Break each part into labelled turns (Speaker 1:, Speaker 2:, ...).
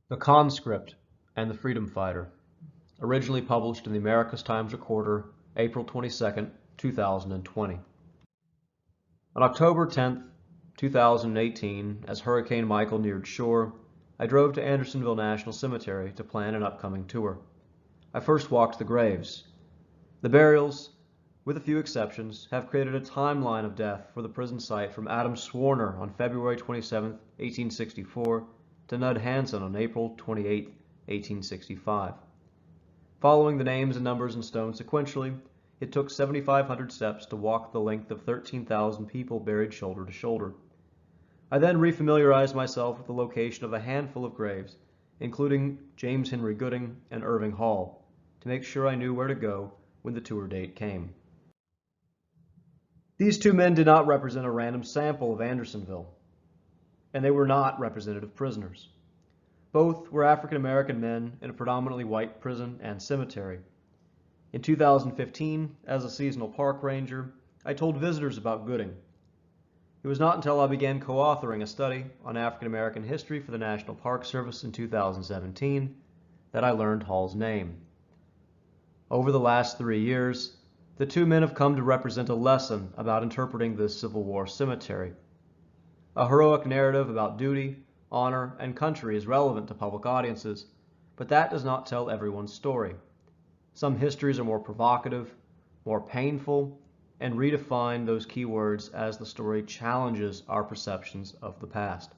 Speaker 1: The Conscript and the Freedom Fighter, originally published in the Americus Times-Recorder, April 22, 2020. On October 10, 2018, as Hurricane Michael neared shore, I drove to Andersonville National Cemetery to plan an upcoming tour. I first walked the graves. The burials, with a few exceptions, have created a timeline of death for the prison site from Adam Swarner on February 27, 1864, to Nud Hansen on April 28, 1865. Following the names and numbers in stone sequentially, it took 7,500 steps to walk the length of 13,000 people buried shoulder to shoulder. I then refamiliarized myself with the location of a handful of graves, including James Henry Gooding and Irving Hall, to make sure I knew where to go when the tour date came. These two men did not represent a random sample of Andersonville, and they were not representative prisoners. Both were African American men in a predominantly white prison and cemetery. In 2015, as a seasonal park ranger, I told visitors about Gooding. It was not until I began co-authoring a study on African American history for the National Park Service in 2017 that I learned Hall's name. Over the last 3 years, the two men have come to represent a lesson about interpreting this Civil War cemetery. A heroic narrative about duty, honor, and country is relevant to public audiences, but that does not tell everyone's story. Some histories are more provocative, more painful, and redefine those key words as the story challenges our perceptions of the past.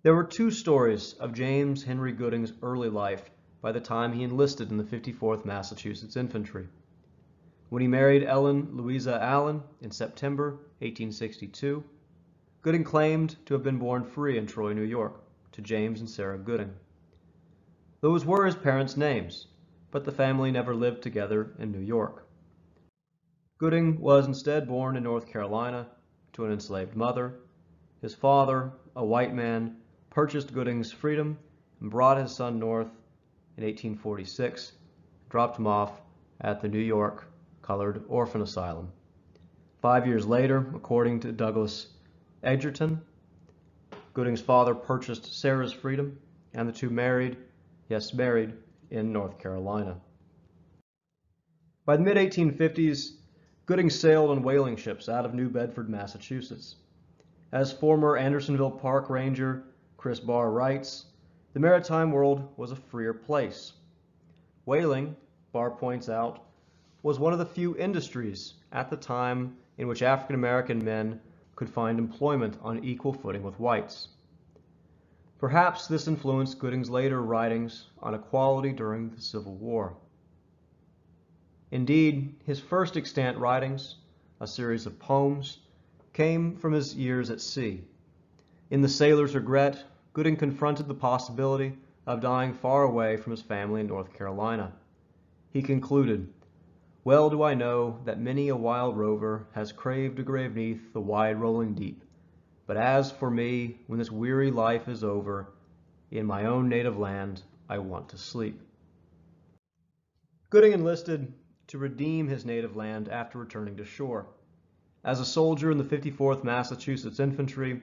Speaker 1: There were two stories of James Henry Gooding's early life by the time he enlisted in the 54th Massachusetts Infantry. When he married Ellen Louisa Allen in September 1862, Gooding claimed to have been born free in Troy, New York, to James and Sarah Gooding. Those were his parents' names, but the family never lived together in New York. Gooding was instead born in North Carolina to an enslaved mother. His father, a white man, purchased Gooding's freedom and brought his son north in 1846, dropped him off at the New York Colored Orphan Asylum. 5 years later, according to Douglas Edgerton, Gooding's father purchased Sarah's freedom, and the two married in North Carolina. By the mid-1850s, Gooding sailed on whaling ships out of New Bedford, Massachusetts. As former Andersonville Park Ranger Chris Barr writes, the maritime world was a freer place. Whaling, Barr points out, was one of the few industries at the time in which African American men could find employment on equal footing with whites. Perhaps this influenced Gooding's later writings on equality during the Civil War. Indeed, his first extant writings, a series of poems, came from his years at sea. In The Sailor's Regret, Gooding confronted the possibility of dying far away from his family in North Carolina. He concluded, "Well do I know that many a wild rover has craved a grave 'neath the wide rolling deep. But as for me, when this weary life is over, in my own native land I want to sleep." Gooding enlisted to redeem his native land after returning to shore. As a soldier in the 54th Massachusetts Infantry,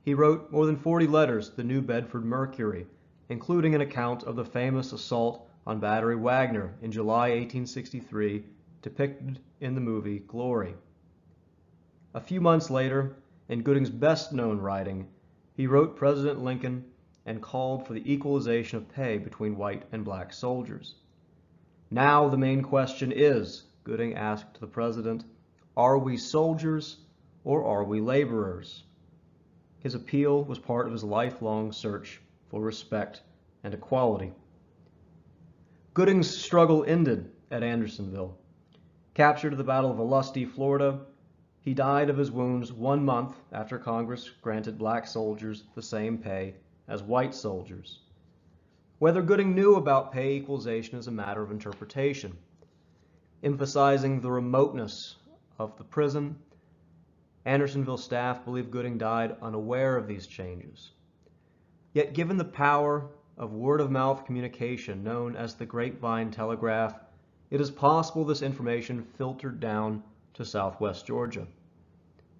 Speaker 1: he wrote more than 40 letters to the New Bedford Mercury, including an account of the famous assault on Battery Wagner in July 1863, depicted in the movie Glory. A few months later, in Gooding's best-known writing, he wrote President Lincoln and called for the equalization of pay between white and black soldiers. "Now the main question is," Gooding asked the president, "are we soldiers or are we laborers?" His appeal was part of his lifelong search for respect and equality. Gooding's struggle ended at Andersonville. Captured at the Battle of Olustee, Florida, he died of his wounds 1 month after Congress granted black soldiers the same pay as white soldiers. Whether Gooding knew about pay equalization is a matter of interpretation. Emphasizing the remoteness of the prison, Andersonville staff believe Gooding died unaware of these changes. Yet given the power of word-of-mouth communication known as the grapevine telegraph, it is possible this information filtered down to Southwest Georgia.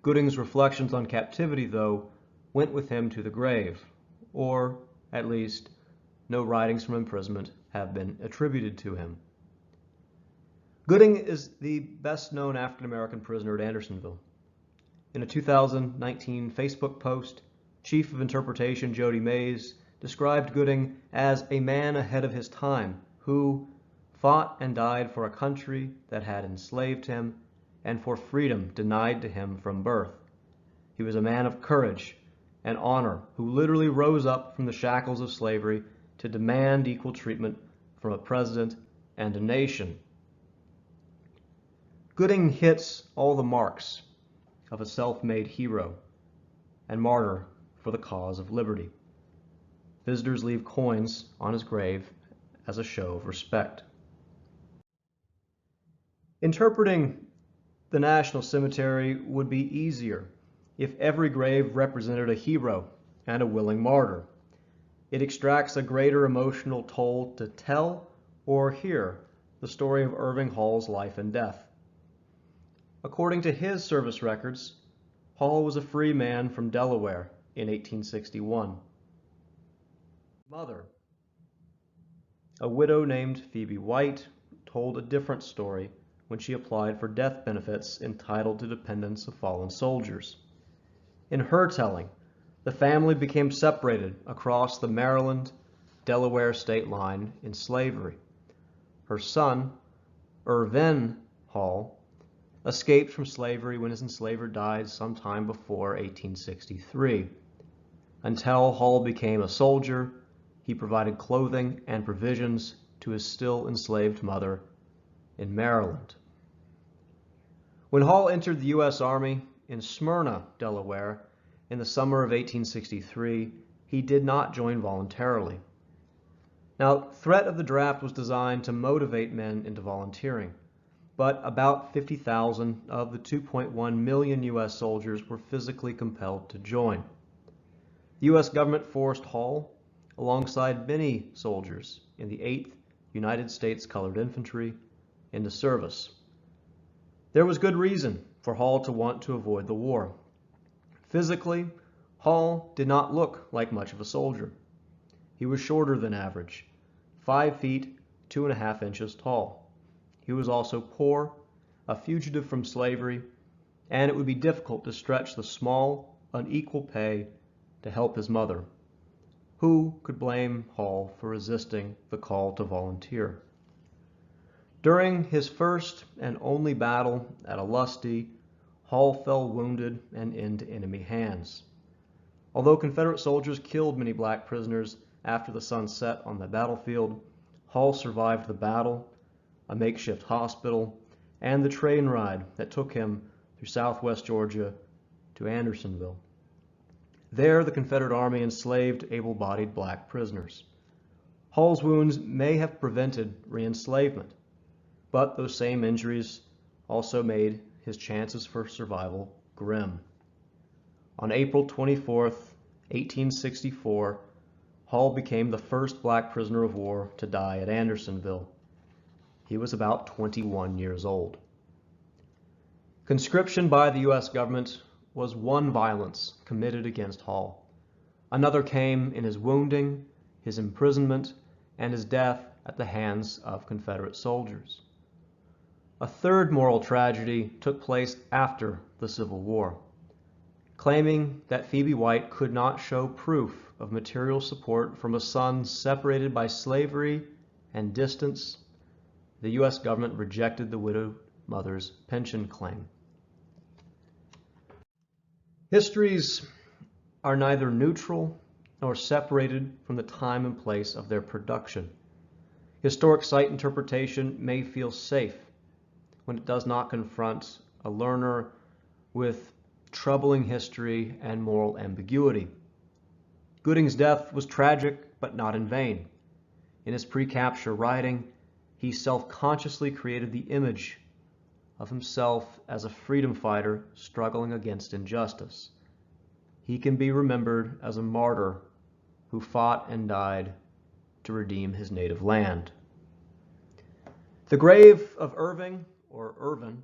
Speaker 1: Gooding's reflections on captivity, though, went with him to the grave, or At least, no writings from imprisonment have been attributed to him. Gooding is the best-known African-American prisoner at Andersonville. In a 2019 Facebook post, Chief of Interpretation Jody Mays described Gooding as a man ahead of his time who fought and died for a country that had enslaved him and for freedom denied to him from birth. He was a man of courage and honor who literally rose up from the shackles of slavery to demand equal treatment from a president and a nation. Gooding hits all the marks of a self-made hero and martyr for the cause of liberty. Visitors leave coins on his grave as a show of respect. Interpreting the National Cemetery would be easier if every grave represented a hero and a willing martyr. It extracts a greater emotional toll to tell or hear the story of Irving Hall's life and death. According to his service records, Hall was a free man from Delaware in 1861. Mother, a widow named Phoebe White, told a different story when she applied for death benefits entitled to dependents of fallen soldiers. In her telling, the family became separated across the Maryland-Delaware state line in slavery. Her son, Irvin Hall, escaped from slavery when his enslaver died sometime before 1863. Until Hall became a soldier, he provided clothing and provisions to his still enslaved mother in Maryland. When Hall entered the U.S. Army in Smyrna, Delaware, in the summer of 1863, he did not join voluntarily. Now, threat of the draft was designed to motivate men into volunteering, but about 50,000 of the 2.1 million U.S. soldiers were physically compelled to join. The U.S. government forced Hall, alongside many soldiers in the 8th United States Colored Infantry, into service. There was good reason for Hall to want to avoid the war. Physically, Hall did not look like much of a soldier. He was shorter than average, 5 feet 2.5 inches tall. He was also poor, a fugitive from slavery, and it would be difficult to stretch the small, unequal pay to help his mother. Who could blame Hall for resisting the call to volunteer? During his first and only battle at Olustee, Hall fell wounded and into enemy hands. Although Confederate soldiers killed many black prisoners after the sun set on the battlefield, Hall survived the battle, a makeshift hospital, and the train ride that took him through southwest Georgia to Andersonville. There, the Confederate Army enslaved able-bodied black prisoners. Hall's wounds may have prevented re-enslavement, but those same injuries also made his chances for survival grim. On April 24, 1864, Hall became the first black prisoner of war to die at Andersonville. He was about 21 years old. Conscription by the U.S. government was one violence committed against Hall. Another came in his wounding, his imprisonment, and his death at the hands of Confederate soldiers. A third moral tragedy took place after the Civil War. Claiming that Phoebe White could not show proof of material support from a son separated by slavery and distance, the U.S. government rejected the widowed mother's pension claim. Histories are neither neutral nor separated from the time and place of their production. Historic site interpretation may feel safe when it does not confront a learner with troubling history and moral ambiguity. Gooding's death was tragic, but not in vain. In his pre-capture writing, he self-consciously created the image of himself as a freedom fighter struggling against injustice. He can be remembered as a martyr who fought and died to redeem his native land. The grave of Irving, or Irvin,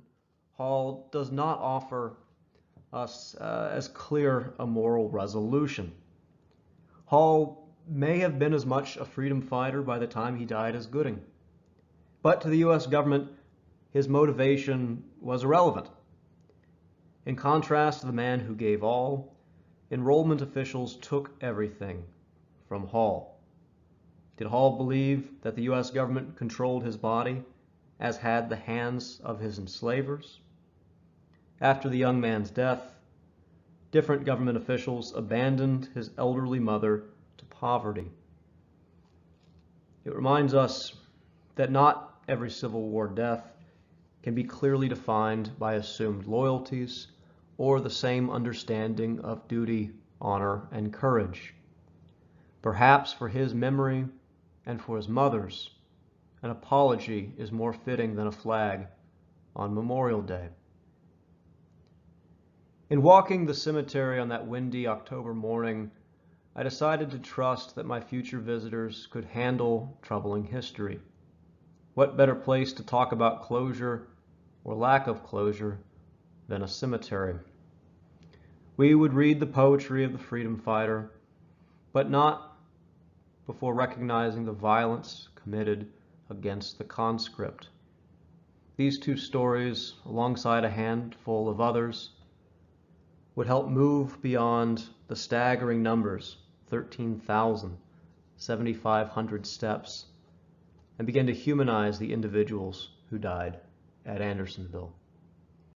Speaker 1: Hall does not offer us as clear a moral resolution. Hall may have been as much a freedom fighter by the time he died as Gooding. But to the U.S. government, his motivation was irrelevant. In contrast to the man who gave all, enrollment officials took everything from Hall. Did Hall believe that the U.S. government controlled his body, as had the hands of his enslavers? After the young man's death, different government officials abandoned his elderly mother to poverty. It reminds us that not every Civil War death can be clearly defined by assumed loyalties or the same understanding of duty, honor, and courage. Perhaps for his memory and for his mother's, an apology is more fitting than a flag on Memorial Day. In walking the cemetery on that windy October morning, I decided to trust that my future visitors could handle troubling history. What better place to talk about closure or lack of closure than a cemetery? We would read the poetry of the freedom fighter, but not before recognizing the violence committed against the conscript. These two stories, alongside a handful of others, would help move beyond the staggering numbers, 13,000, 7,500 steps, and begin to humanize the individuals who died at Andersonville.